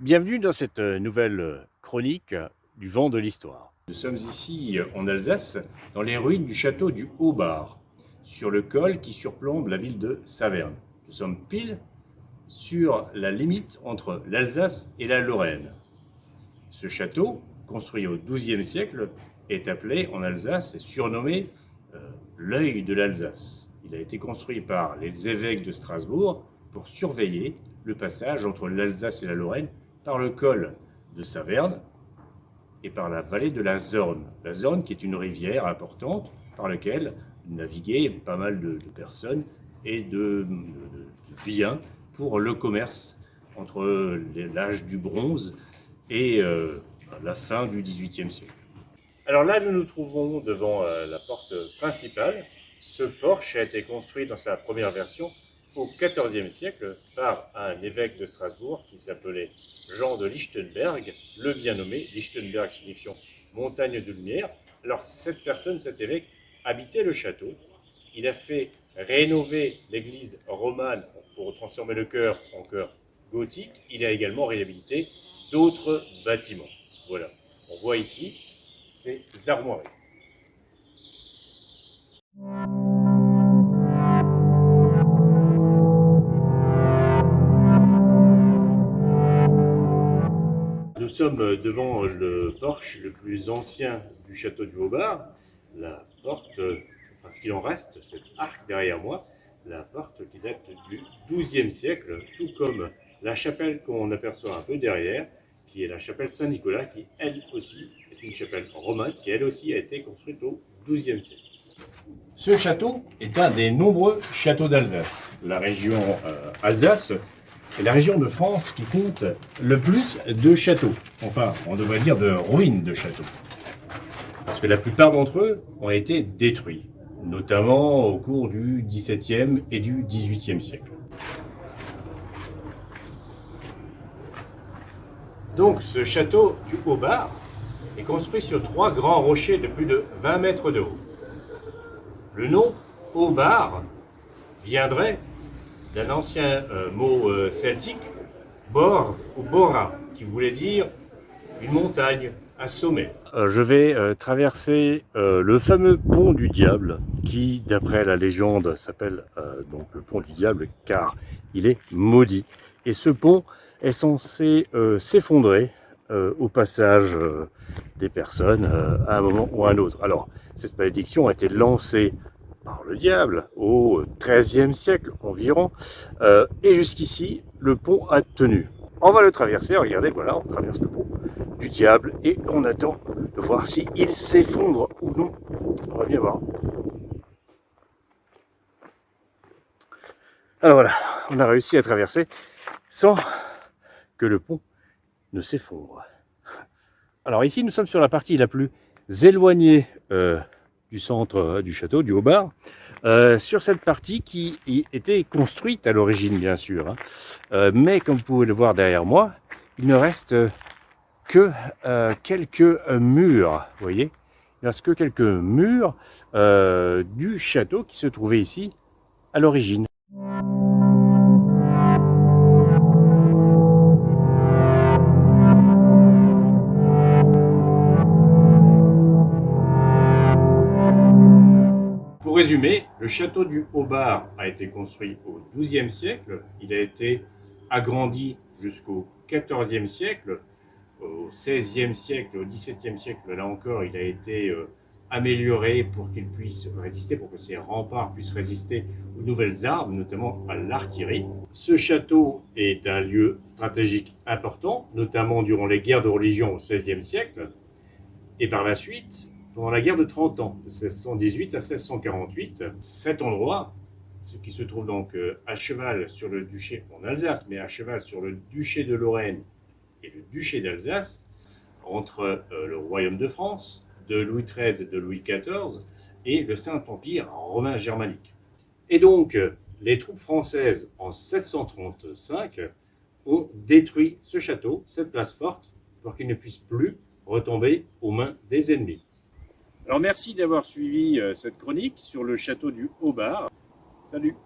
Bienvenue dans cette nouvelle chronique du vent de l'histoire. Nous sommes ici en Alsace, dans les ruines du château du Haut-Bar, sur le col qui surplombe la ville de Saverne. Nous sommes pile sur la limite entre l'Alsace et la Lorraine. Ce château, construit au XIIe siècle, est appelé en Alsace et surnommé l'œil de l'Alsace. Il a été construit par les évêques de Strasbourg pour surveiller le passage entre l'Alsace et la Lorraine par le col de Saverne et par la vallée de la Zorn. La Zorn qui est une rivière importante par laquelle naviguaient pas mal de personnes et de biens pour le commerce entre l'âge du bronze et la fin du XVIIIe siècle. Alors là, nous nous trouvons devant la porte principale. Ce porche a été construit dans sa première version au XIVe siècle par un évêque de Strasbourg qui s'appelait Jean de Lichtenberg, le bien nommé, Lichtenberg signifiant montagne de lumière. Alors cette personne, cet évêque, habitait le château. Il a fait rénover l'église romane pour transformer le chœur en chœur gothique. Il a également réhabilité d'autres bâtiments. Voilà, on voit ici ces armoiries. Nous sommes devant le porche le plus ancien du château du Haut-Bar. La porte, enfin ce qu'il en reste, cet arc derrière moi, la porte qui date du XIIe siècle, tout comme la chapelle qu'on aperçoit un peu derrière, qui est la chapelle Saint-Nicolas, qui elle aussi est une chapelle romane, qui elle aussi a été construite au XIIe siècle. Ce château est un des nombreux châteaux d'Alsace. La région Alsace est la région de France qui compte le plus de châteaux. Enfin, on devrait dire de ruines de châteaux. Parce que la plupart d'entre eux ont été détruits, notamment au cours du XVIIe et du XVIIIe siècle. Donc ce château du Haut-Bar est construit sur 3 grands rochers de plus de 20 mètres de haut. Le nom Haut-Bar viendrait d'un ancien mot celtique, bor ou bora, qui voulait dire une montagne, un sommet. Je vais traverser le fameux pont du diable qui, d'après la légende, s'appelle donc le pont du diable car il est maudit. Et ce pont est censé s'effondrer au passage des personnes à un moment ou à un autre. Alors, cette malédiction a été lancée par le diable au XIIIe siècle environ, et jusqu'ici, le pont a tenu. On va le traverser, regardez, voilà, on traverse le pont du diable et on attend de voir s'il s'effondre ou non. On va bien voir. Alors voilà, on a réussi à traverser sans que le pont ne s'effondre. Alors ici, nous sommes sur la partie la plus éloignée du centre du château, du Haut-Bar, sur cette partie qui était construite à l'origine, bien sûr. Mais comme vous pouvez le voir derrière moi, il ne reste que quelques murs, vous voyez. Il ne reste que quelques murs du château qui se trouvait ici à l'origine. Pour résumer, le château du Haut-Bar a été construit au XIIe siècle. Il a été agrandi jusqu'au XIVe siècle. Au XVIe siècle, au XVIIe siècle, là encore, il a été amélioré pour qu'il puisse résister, pour que ses remparts puissent résister aux nouvelles armes, notamment à l'artillerie. Ce château est un lieu stratégique important, notamment durant les guerres de religion au XVIe siècle. Et par la suite, pendant la guerre de 30 ans, de 1618 à 1648, cet endroit, ce qui se trouve donc à cheval sur le duché, en Alsace, mais à cheval sur le duché de Lorraine et le duché d'Alsace, entre le royaume de France, de Louis XIII et de Louis XIV, et le Saint-Empire romain germanique. Et donc, les troupes françaises, en 1635, ont détruit ce château, cette place forte, pour qu'il ne puisse plus retomber aux mains des ennemis. Alors merci d'avoir suivi cette chronique sur le château du Haut-Bar. Salut!